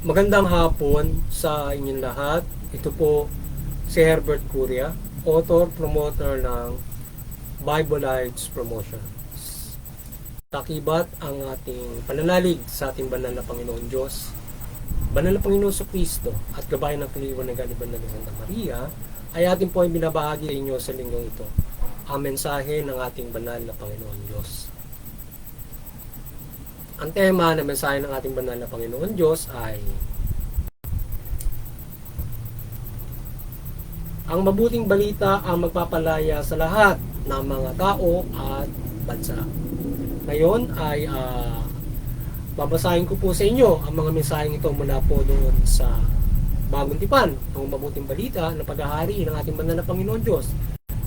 Magandang hapon sa inyong lahat. Ito po si Herbert Curia, author, promoter ng Bible Lives Promotions. Takibat ang ating pananalig sa ating banal na Panginoon Diyos, banal na Panginoon sa Kristo at gabayan ng Kaliwanagan ni Banal na Santa Maria ay ating po ay binabahagi sa inyo sa linggong ito, ang mensahe ng ating banal na Panginoon Diyos. Ang tema ng mensahe ng ating banal na Panginoon Diyos ay ang mabuting balita ang magpapalaya sa lahat ng mga tao at bansa. Ngayon ay babasahin ko po sa inyo ang mga mensaheng ito mula po doon sa Bagong Tipan, ang mabuting balita ng paghahari ng ating banal na Panginoon Diyos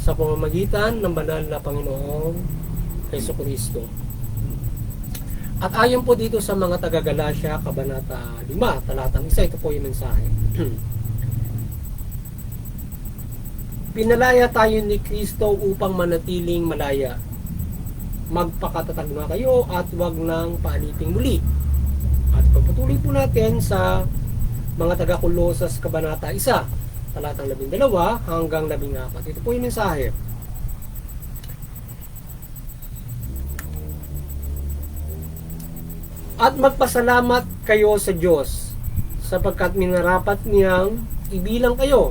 sa pamamagitan ng banal na Panginoong Jesucristo. At ayon po dito sa mga taga-Galacia, Kabanata 5, talatang 1, ito po yung mensahe. Pinalaya tayo ni Kristo upang manatiling malaya. Magpakatatag na kayo at huwag nang paaliping muli. At pagpatuloy po natin sa mga taga-Kolosas, Kabanata 1, talatang 12 hanggang 14. Ito po yung mensahe. At magpasalamat kayo sa Diyos sapagkat minarapat niyang ibilang kayo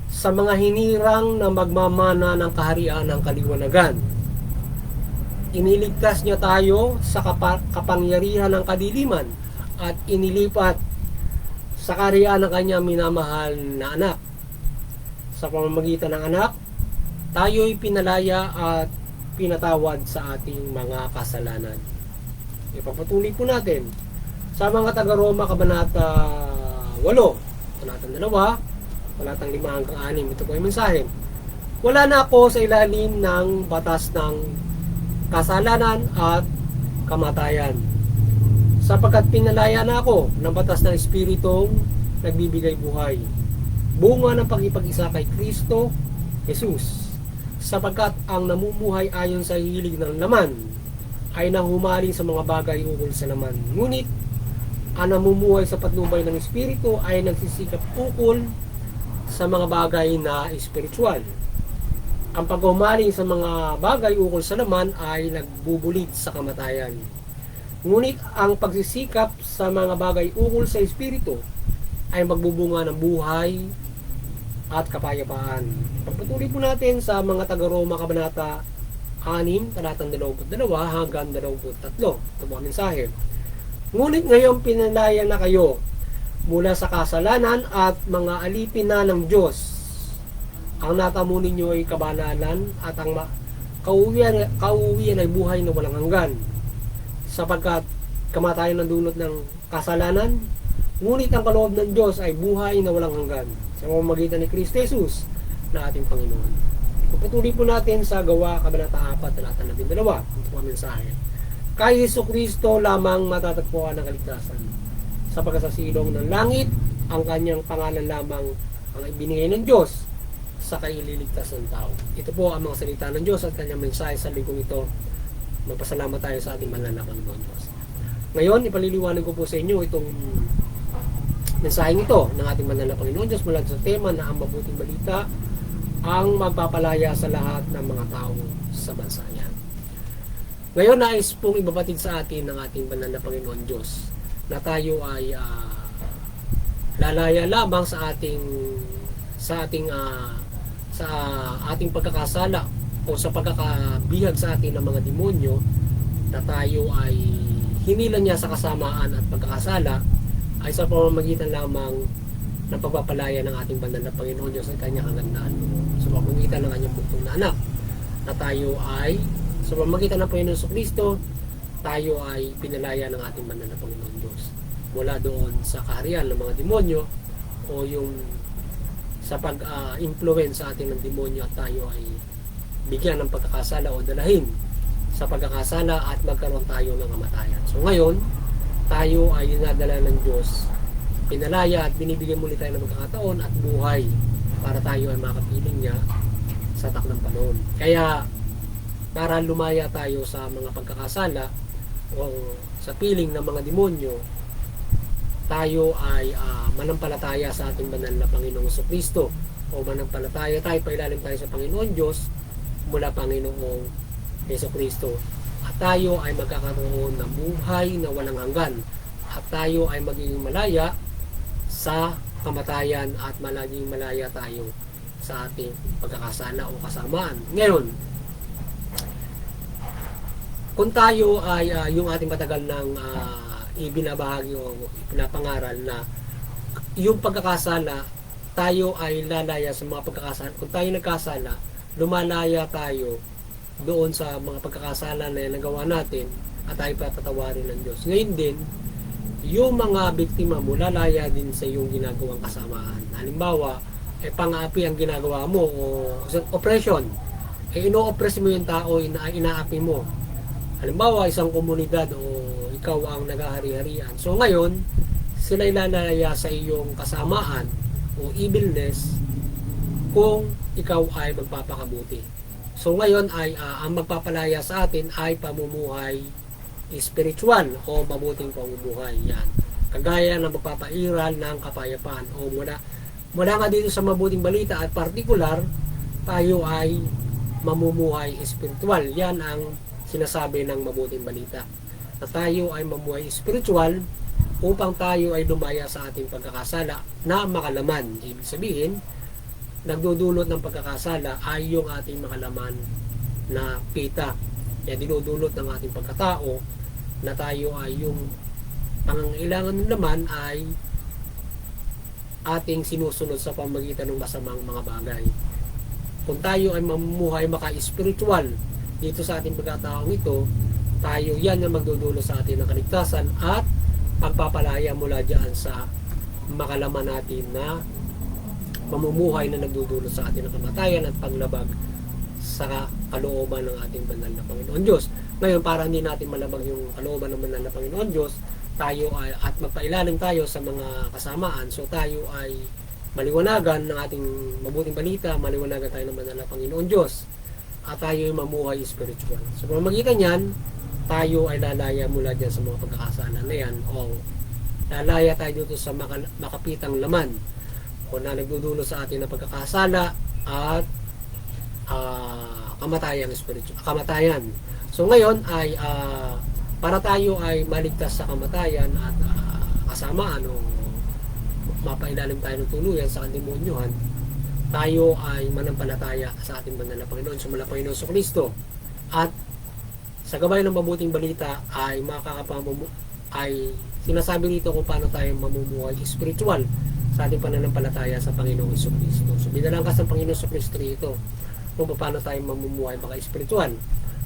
sa mga hinirang na magmamana ng kaharian ng kaliwanagan. Iniligtas niya tayo sa kapangyarihan ng kadiliman at inilipat sa kaharian ng kanyang minamahal na anak. Sa pamamagitan ng anak, tayo'y pinalaya at pinatawad sa ating mga kasalanan. Ipapatuloy po natin sa mga taga-Roma, Kabanata 8, talatang 2, talatang 5 hanggang 6. Ito po yung mensahe. Wala na ako sa ilalim ng batas ng kasalanan at kamatayan, sapagkat pinalaya na ako ng batas ng Espiritong nagbibigay buhay, bunga ng pag-ipag-isa kay Kristo Jesus, sapagkat ang namumuhay ayon sa hilig ng laman ay nahumaling sa mga bagay ukol sa laman. Ngunit, ang namumuhay sa patnubay ng Espiritu ay nagsisikap ukol sa mga bagay na espiritual. Ang paghumaling sa mga bagay ukol sa laman ay nagbubulit sa kamatayan. Ngunit, ang pagsisikap sa mga bagay ukol sa Espiritu ay magbubunga ng buhay at kapayapaan. Pagpatuloy po natin sa mga taga-Roma, Kabanata 6, talatang 22 hanggang 23. Ito po ang mensahe. Ngunit ngayon pinalaya na kayo mula sa kasalanan at mga alipin na ng Diyos. Ang natamo ninyo ay kabanalan at ang kauwian ay buhay na walang hanggan. Sapagkat kamatayan ng dulot ng kasalanan, ngunit ang kaloob ng Diyos ay buhay na walang hanggan sa pamamagitan ni Kristo Jesus na ating Panginoon. Patuloy po natin sa Gawa, Kabanata 4, talatang 12. Ito po ang mensahe. Kay Jesucristo lamang matatagpuan ang kaligtasan. Sapagkat sa silong ng langit, ang kanyang pangalan lamang ang ibinigay ng Diyos sa kaililigtas ng tao. Ito po ang mga salita ng Diyos at kanyang mensahe sa linggong ito. Magpasalamat tayo sa ating banal na Panginoon Diyos. Ngayon, ipaliliwanag ko po sa inyo itong mensaheng ito ng ating banal na Panginoon Diyos mula sa tema na ang mabuting balita ang magpapalaya sa lahat ng mga tao sa bansa niya. Ngayon, nais pong ibabatid sa atin ng ating banal na Panginoon Diyos na tayo ay lalaya lamang sa ating pagkakasala o sa pagkakabihag sa atin ng mga demonyo, na tayo ay hinilan niya sa kasamaan at pagkakasala ay sa pamamagitan lamang ng pagpapalaya ng ating banal na Panginoon Diyos at kanyang kagandaan sa pamamagitan ng kanyang buktong na anak, na tayo ay sa pamamagitan ng Panginoon sa Kristo, tayo ay pinalaya ng ating banal na Panginoon Diyos mula doon sa kaharian ng mga demonyo o yung sa pag-influence sa ating ng demonyo, at tayo ay bigyan ng pagkakasala o dalahin sa pagkakasala at magkaroon tayo ng kamatayan. So ngayon, tayo ay dinadala ng Diyos, pinalaya at binibigyan muli tayo ng pagkakataon at buhay para tayo ay makapiling niya sa takdang panahon. Kaya para lumaya tayo sa mga pagkakasala o sa piling ng mga demonyo, tayo ay manampalataya sa ating banal na Panginoong Kristo, o manampalataya tayo, pailalim tayo sa Panginoon Diyos mula Panginoong Yeso Kristo, at tayo ay magkakaroon ng buhay na walang hanggan, at tayo ay magiging malaya sa kamatayan, at magiging malaya tayo sa ating pagkakasala o kasamaan. Ngayon, kung tayo ay yung ating matagal ng ibinabahagi o pinapangaral na yung pagkakasala, tayo ay lalaya sa mga pagkakasala. Kung tayo nagkasala, lumalaya tayo doon sa mga pagkakasala na nagawa natin, at tayo patatawarin ng Diyos. Ngayon din, yung mga biktima mo, lalaya din sa iyong ginagawang kasamaan. Halimbawa, pang-aapi ang ginagawa mo, o oppression, ino-oppress mo yung tao, inaapi mo. Halimbawa, isang komunidad o ikaw ang naghahari-harian. So ngayon, sila'y lalaya sa iyong kasamaan o evilness kung ikaw ay magpapakabuti. So ngayon ay ang magpapalaya sa atin ay pamumuhay spiritual o mabuting pamumuhay. Yan. Kagaya ng magpapairal ng kapayapaan, o mula nga dito sa mabuting balita, at partikular, tayo ay mamumuhay spiritual. Yan ang sinasabi ng mabuting balita, na tayo ay mamuhay spiritual upang tayo ay lumaya sa ating pagkakasala na makalaman. Ibig sabihin, nagdudulot ng pagkakasala ay yung ating makalaman na pita. Kaya dinudulot ng ating pagkatao na tayo ay yung pangangailangan naman ay ating sinusunod sa pamagitan ng masamang mga bagay. Kung tayo ay mamumuhay maka-spiritual dito sa ating pagkataong ito, tayo yan ang magdudulo sa atin ng kaligtasan at pagpapalaya mula dyan sa makalaman natin na mamumuhay na nagdudulo sa atin ng kamatayan at paglabag sa kalooban ng ating banal na Panginoon Diyos. Ngayon, para hindi natin malabag yung kalooban ng banal na Panginoon Diyos, tayo ay, at magpailalim tayo sa mga kasamaan, so tayo ay maliwanagan ng ating mabuting balita, maliwanagan tayo ng banal na Panginoon Diyos, at tayo ay mamuhay spiritual. So pamamagitan yan, tayo ay lalaya mula dyan sa mga pagkakasala na yan, o lalaya tayo dito sa makapitang laman o na nagdudulo sa atin ng pagkakasala at kamatayan. So ngayon ay para tayo ay maligtas sa kamatayan at kasamaan o mapailalim tayo ng tuluyan sa kandemonyohan, tayo ay manampalataya sa ating banal na Panginoon, sa Panginoon Kristo, at sa gabay ng mabuting balita ay ay sinasabi dito kung paano tayo mamumuhay spiritual sa ating pananampalataya sa Panginoong Kristo. So binalangkas ng Panginoong Kristo dito kung paano tayo mamumuhay maka-spiritual.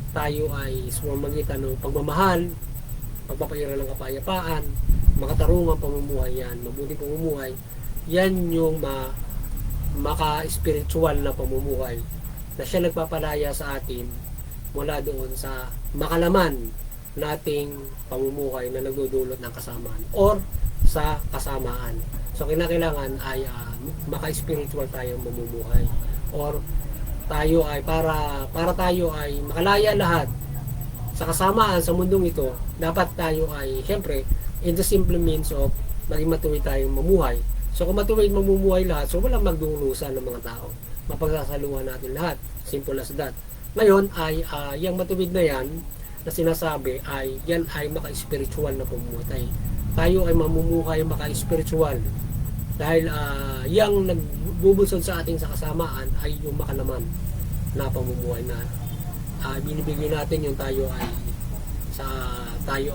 Tayo ay sa pamamagitan ng pagmamahal, pagpapairal ng kapayapaan, makatarungang pamumuhay yan, mabuting pamumuhay, yan yung maka-spiritual na pamumuhay na siya nagpapalaya sa atin mula doon sa makalaman nating pamumuhay na nagdudulot ng kasamaan or sa kasamaan. So kinakailangan ay maka-spiritual tayong mamumuhay, or tayo ay para tayo ay makalaya lahat sa kasamaan sa mundong ito. Dapat tayo ay siyempre in the simple means of maging matuwid tayong mamuhay. So kung matuwid mamumuhay lahat, so walang magdulusan ng mga tao, mapagsasaluhan natin lahat, simple as that. Ngayon ay yung matuwid na yan na sinasabi ay yan ay maka-spiritual na pamumuhay. Tayo ay mamumuhay maka-spiritual dahil yung nagbubusod sa ating sa kasamaan ay yung makalaman na pamumuhay na binibigay natin. Yung tayo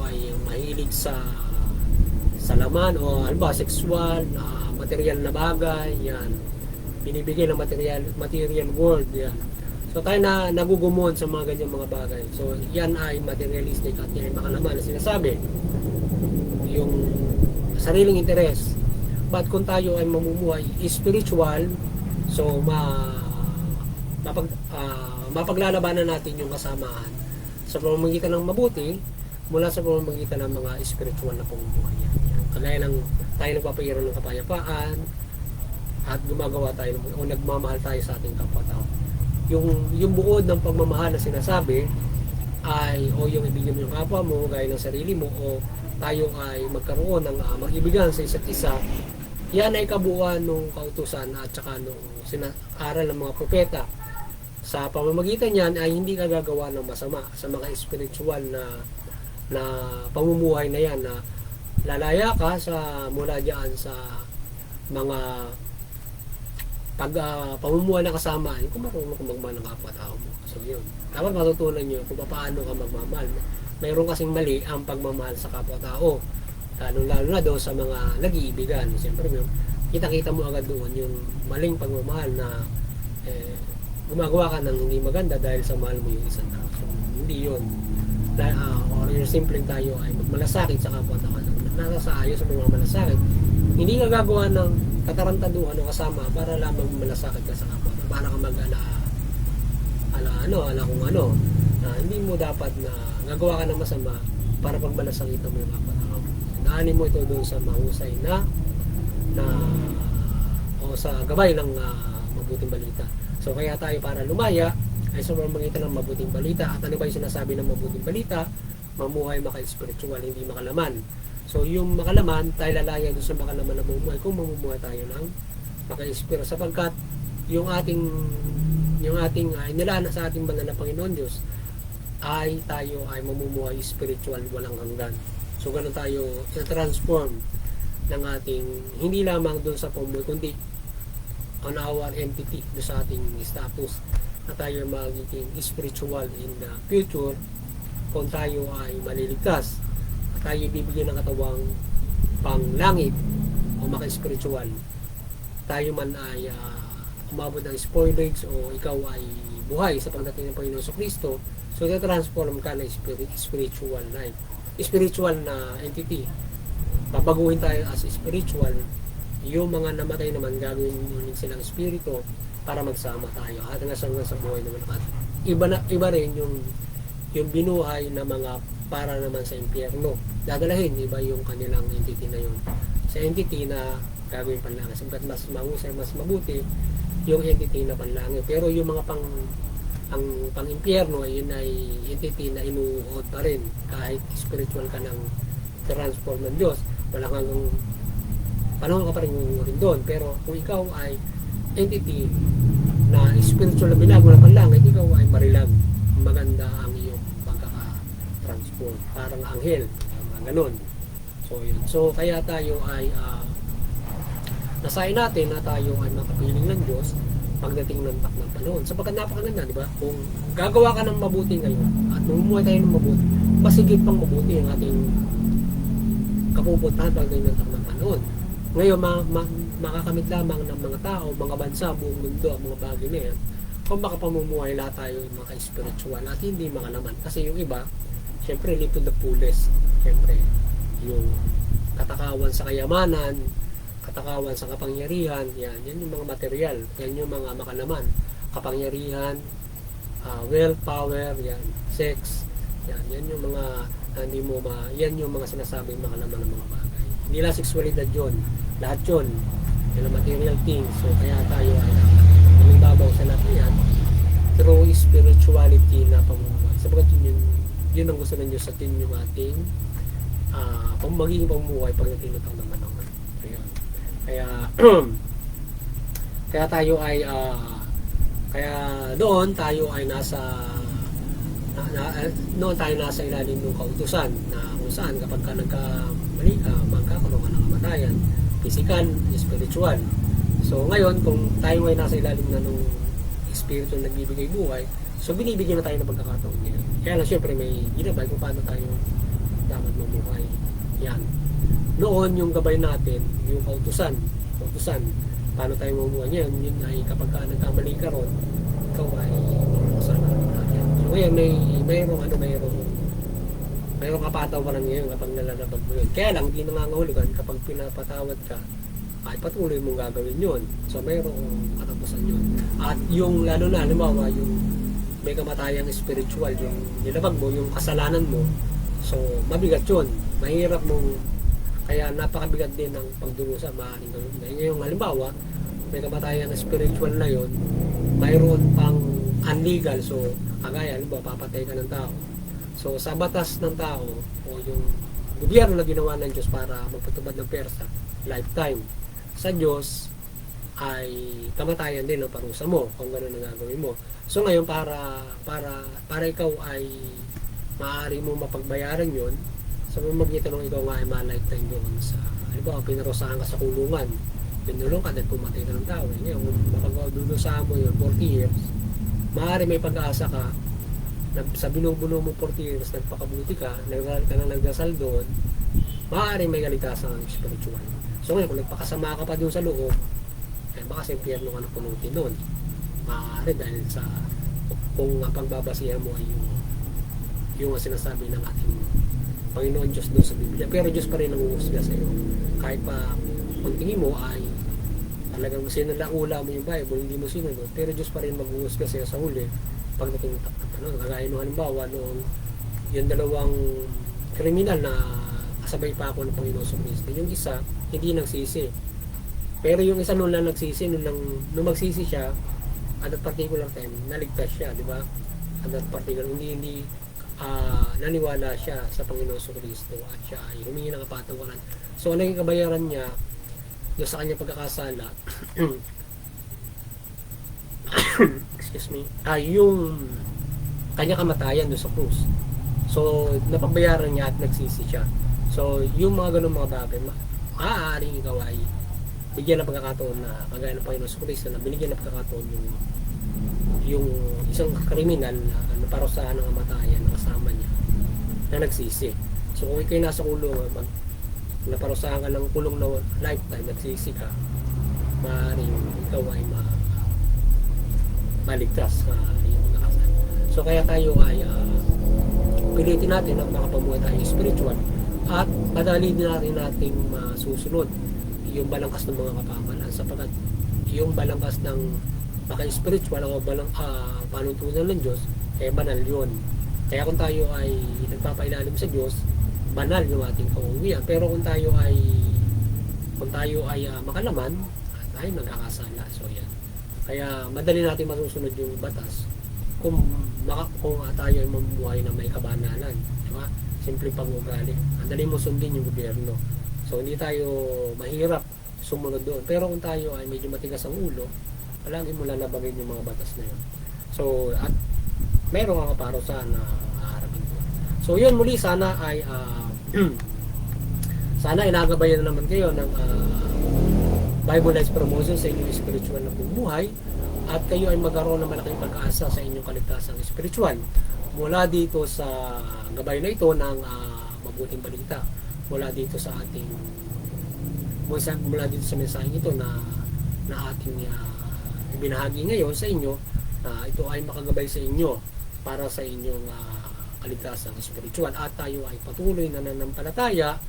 ay mahilig sa laman o alba sexual, material na bagay, yan binibigay ng material world, yan. So tayo na nagugumon sa mga ganyang mga bagay. So yan ay materialistic at yan ay makalaman na sinasabi, yung sariling interes. But kung tayo ay mamumuhay spiritual, so mapaglalabanan natin yung kasamaan sa pamamagitan ng mabuti mula sa pamamagitan ng mga spiritual na pamumuhay. Kagaya ng tayo nagpapairal ng kapayapaan at gumagawa tayo o nagmamahal tayo sa ating kapwa-tao. Yung buod ng pagmamahal na sinasabi ay o yung ibigin mo yung kapwa mo gaya ng sarili mo o tayo ay magkaroon ng mag-ibigan sa isa't isa, yan ay kabuuan ng kautusan at saka nung aral ng mga propeta. Sa pamamagitan niyan ay hindi ka gagawa ng masama sa mga spiritual na pamumuhay na yan, na lalaya ka sa mula diyan sa mga pamumuhay na kasama, kung marunong ka magmahal ng kapwa-tao mo. So yun, dapat matutunan nyo kung paano ka magmamahal. Mayroon kasing mali ang pagmamahal sa kapwa-tao, lalo na doon sa mga nag-iibigan. Siyempre, kita-kita mo agad doon yung maling pagmamahal na gumagawa ka ng hindi maganda dahil sa mahal mo yung isang tao. So, hindi yun. Or yung simpleng tayo ay magmalasakit sa kapwa-tao. Nasa sa ayos sa mga malasakit. Hindi ka gagawa ng katarantaduhan o kasama para lamang malasakit ka sa kapwa-tao. Para ka mag-ala kung ano. Hindi mo dapat na gagawa ka ng masama para pagmalasakitan mo yung kapwa-tao. Daanin mo ito doon sa mahusay na o sa gabay ng mabuting balita. So kaya tayo para lumaya ay sa pamamagitan ng mabuting balita. At ano ba yung sinasabi ng mabuting balita? Mamuhay maka-spiritual, hindi makalaman. So yung makalaman, tayo lalaya doon sa makalaman na bumuhay kung mamumuhay tayo ng maka-spiritual. Sapagkat yung ating inilana sa ating banal na Panginoon Diyos ay tayo ay mamumuhay spiritual walang hanggan. So ganun tayo i-transform ng ating hindi lamang doon sa pamumuhay kundi on our entity, doon sa ating status na tayo magiging spiritual in the future kung tayo ay maliligtas at tayo bibigyan ng katawang panglangit o maka-spiritual. Tayo man ay umabot ng spoilage o ikaw ay buhay sa pagdating ng Panginoon Kristo, so transform ka na spiritual life, spiritual na entity. Babaguhin tayo as spiritual. Yung mga namatay naman gagawin ulit silang espiritu para magsama tayo at hanggang sa buhay naman. At iba rin yung binuhay na mga para naman sa impyerno. Dadalahin iba yung kanilang entity na yun sa entity na gagawin panlangit. Sabagat mas mahusay, mas mabuti yung entity na panlangit. Pero yung mga pang-impyerno, yun ay entity na inuod pa rin kahit spiritual ka ng transform ng Diyos. Wala hanggang panahon ka pa rin doon. Pero kung ikaw ay entity na spiritual na binago na panlangit, ikaw ay marilag. Maganda ang iyong pagkaka-transform. Parang anghel. Ganun. So, yun. So, kaya tayo ay nasayin natin na tayo ay makapiling ng Diyos pagdating ng takdang panahon. Sapagkat napakaganda, di ba? Kung gagawa ka ng mabuti ngayon at mamumuhay tayo ng mabuti, masigit pang mabuti ang ating kapupuntahan pagdating ng takdang panahon. Ngayon, makakamit lamang ng mga tao, mga bansa, buong mundo, ang mga bagay na yan, kung makapamumuhay lahat tayo maka-spiritual at hindi makalaman. Kasi yung iba, syempre, live to the fullest. Syempre, yung katakawan sa kayamanan, katakawan sa kapangyarihan, yan yung mga material, yan yung mga makalaman, kapangyarihan, wealth, power, yan, sex, yan yung mga yan yung mga sinasabing makalaman ng mga bagay. Hindi lang sexualidad yun, lahat yun, yung material things. So kaya tayo ay umibabaw sa lahat yan through spirituality na pamumuhay. Sabagat yun ang gusto ng Diyos sa atin, yung ating magiging pamumuhay pagdating ng naman naman. So yun. Kaya tayo ay kaya doon tayo ay nasa ilalim ng kautusan na kung saan kapag ka nagkamali ka, magkakaroon ka ng kamatayan, physical, spiritual. So ngayon kung tayo ay nasa ilalim na ng espiritu na nagbibigay buhay, so binibigyan na tayo ng pagkakataon niya. Kaya lang syempre may ginabay kung paano tayo dapat mamuhay. Yan. Noon yung gabay natin, yung kautusan, paano tayo mamuhay niyan, yun ay kapag ka nagkamali ka ron, ikaw ay sana. So ngayon mayroong kapatawaran ngayon kapag nalalabag mo yun. Kaya lang, hindi nangangahulugan kapag pinapatawad ka, ay patuloy mong gagawin yun. So mayroong katapusan yun. At yung lalo na, halimbawa, yung may kamatayang spiritual, yung nilabag mo, yung kasalanan mo, so mabigat yun. Mahirap mong, kaya napakabigat din ng pagdurusa, maaaring gawin. Ngayong halimbawa, may kamatayang spiritual na yun, mayroon pang unlegal, so kagaya, halimbawa, papatay ka ng tao. So sa batas ng tao o yung gobyerno na ginawa ng Diyos para magpatubad ng persa, lifetime. Sa Diyos ay kamatayan din ang parusa mo kung gano'n ang gagawin mo. So ngayon para ikaw ay maaari mo mapagbayaran yon sa pamamagitan ng ikaw nga ay ma-lifetime doon sa halimbawa pinarusahan ka sa kulungan, pinulong ka dahil pumatay na ng tao. Ngayon mapagdudusahan mo yun 40 years, maaari may pag-asa ka sa binubuno mo 40 years, nagpakabuti ka, nagdasal doon, maaari may kaligtasan ng spiritual. So ngayon, kung nagpakasama ka pa doon sa loob, eh baka sa impyerno ka na punutin doon. Maaari dahil sa kung pagbabasihan mo ay yung sinasabi ng ating Panginoon Diyos doon sa Biblia. Pero Diyos pa rin ang uusga sa iyo. Kahit pa kung tingin mo ay talagang sinalaula mo yung Bible, hindi mo sinunod, pero Diyos pa rin mag-uusga sa iyo sa huli pagdating kagaya nung halimbawa noong yung dalawang kriminal na kasabay pa ako ng Panginoon sa Kristo. Yung isa, hindi nagsisi. Pero yung isa noon lang nagsisi, nung magsisi siya, at that particular time, naligtas siya, di ba? At that particular, hindi naniwala siya sa Panginoon sa Kristo at siya ay humingi ng kapatawaran. So, ano yung kabayaran niya yung sa kanyang pagkakasala? Excuse me, yung kanya kamatayan doon sa krus. So, napagbayaran niya at nagsisi siya. So, yung mga ganun mga bagay, maaaring ikaw ay bigyan ng pagkakataon na kagaya ng Panginoon sa Kristo na binigyan ng pagkakataon yung isang kriminal na naparusahan ng kamatayan na kasama niya na nagsisi. So, kung ikaw nasa kulungan, naparusahan ka ng kulong na lifetime, nagsisi ka, maaaring ikaw ay maligtas sa iyong pagkakasala. So kaya tayo ay pilitin natin na makapamuhay tayo spiritual at madali din nating masusunod yung balangkas ng mga kapamalan sapagkat yung balangkas ng maka-spiritual o panuntunan ng Diyos eh banal yun. Kaya kung tayo ay nagpapailalim sa Diyos, banal yung ating kauwian. Pero kung tayo ay makalaman, tayo nagkakasala. So yan. Kaya madali natin masusunod yung batas kung tayo ay mamuhay na may kabanalan, di ba? Simple pag-ugali. Madali mo sundin yung gobyerno. So hindi tayo mahirap sumunod doon. Pero kung tayo ay medyo matigas ang ulo, palagi mo lalabagin yung mga batas na yun. So at meron nga parusahan na haharapin ko. So yun muli, sana ay sana inagabayan na naman kayo ng Bible Life Promotion sa inyong spiritual na bumuhay at kayo ay magkaroon ng malaking pag-asa sa inyong kaligtasang spiritual mula dito sa gabay na ito ng mabuting balita, mula dito sa ating mula dito sa mensaheng ito na ating ibinahagi ngayon sa inyo, ito ay makagabay sa inyo para sa inyong kaligtasang spiritual at tayo ay patuloy na nanampalataya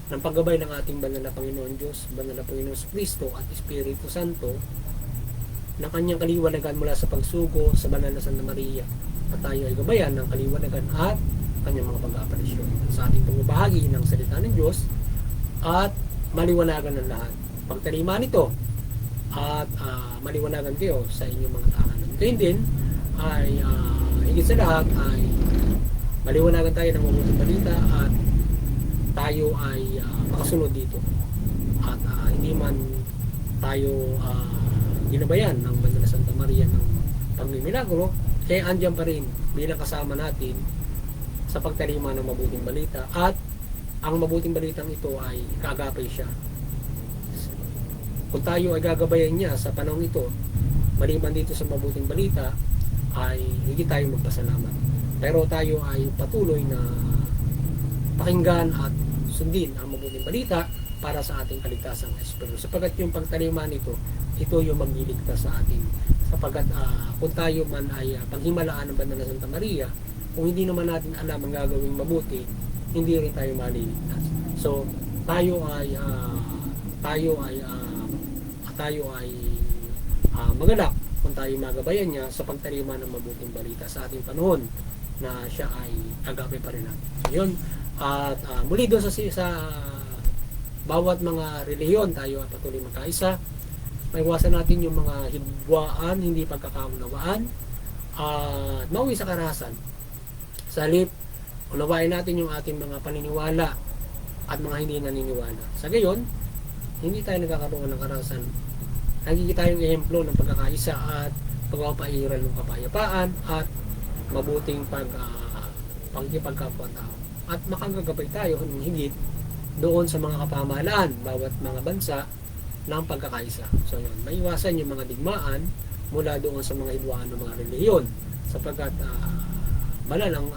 ng paggabay ng ating banal na Panginoon Diyos, banal na Panginoon Kristo at Espiritu Santo na kanyang kaliwanagan mula sa pagsugo sa banal na Santa Maria at tayo ay gabayan ng kaliwanagan at kanyang mga pag-aaparisyon sa ating pagbabahagi ng salita ng Diyos at maliwanagan ng lahat. Pagtalima nito at maliwanagan kayo sa inyong mga tahanan. Ito din ay higit sa lahat ay maliwanagan tayo ng mabuting balita at tayo ay makasunod dito at hindi man tayo ginabayan ng Banal na Santa Maria ng pagmimilagro, kaya andyan pa rin bilang kasama natin sa pagtalima ng mabuting balita at ang mabuting balitang ito ay kaagapay siya. Kung tayo ay gagabayan niya sa panahon ito, maliban dito sa mabuting balita ay hindi tayo magpasalamat, pero tayo ay patuloy na pakinggan at sundin ang mabuting balita para sa ating kaligtasang espiritu. Sapagkat yung pagtalima nito, ito yung magliligtas sa atin. Sapagkat kung tayo man ay paghimalaan ng Banal na Santa Maria, kung hindi naman natin alam ang gagawing mabuti, hindi rin tayo maliligtas. So tayo ay magalak kung tayo magabayan niya sa pagtalima ng mabuting balita sa ating panahon na siya ay agape pa rin natin. So, yun. At muli doon sa bawat mga reliyon tayo ay patuloy magkaisa. Maiwasan natin yung mga hidwaan, hindi pagkakaunawaan at mauwi sa karahasan. Sa halip unawain natin yung ating mga paniniwala at mga hindi naniniwala. Sa gayon, hindi tayo nagkakaroon ng karahasan. Nakikita yung ehemplo ng pagkakaisa at pagpapairal ng kapayapaan at mabuting pagkikipagkapwa-tao. At makagagabay tayo ng higit doon sa mga kapamahalaan, bawat mga bansa ng pagkakaisa. So yun, maiwasan yung mga digmaan mula doon sa mga hidwaan ng mga reliyon sapagkat banal ang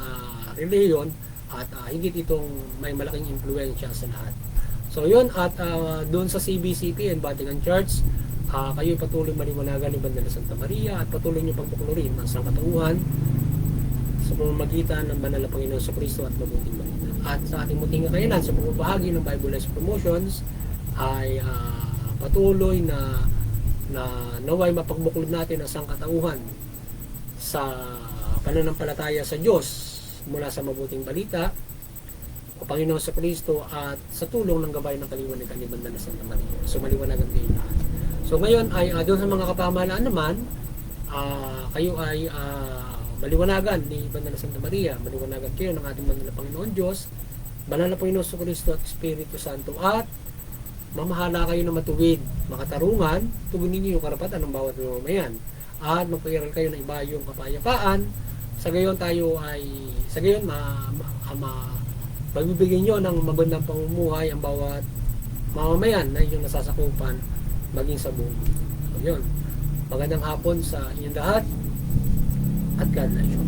reliyon at higit itong may malaking impluensya sa lahat. So yun, at doon sa CBCP and Vatican Church, kayo patuloy maliwanagan ni Banda na Santa Maria at patuloy niyo pagbuklarin ang sangkatauhan sa pamamagitan ng banal na Panginoon sa Kristo at mabuting balita. At sa ating muting kakayanan sa pagbabahagi ng Bible Life Promotions ay patuloy na naway mapagbuklod natin ang sangkatauhan sa pananampalataya sa Diyos mula sa mabuting balita o Panginoon sa Kristo at sa tulong ng gabay ng kaliwanagan ni Banda na Santa Maria. So maliwanagan din lahat. So ngayon ay doon sa mga kapamahalaan naman, kayo ay maliwanagan ni Banda na Santa Maria, maliwanagan kayo ng ating banal na Panginoon Diyos, banal na Panginoon sa Kristo at Espiritu Santo, at mamahala kayo na matuwid, makatarungan, tugunin niyo yung karapatan ng bawat mamamayan at magpairal kayo ng iba yung kapayapaan. Sa gayon tayo ay pagbibigyan nyo ng magandang pamumuhay ang bawat mamamayan na inyong nasasakupan maging sa buong mundo. So yun, magandang hapon sa inyong lahat at God bless you.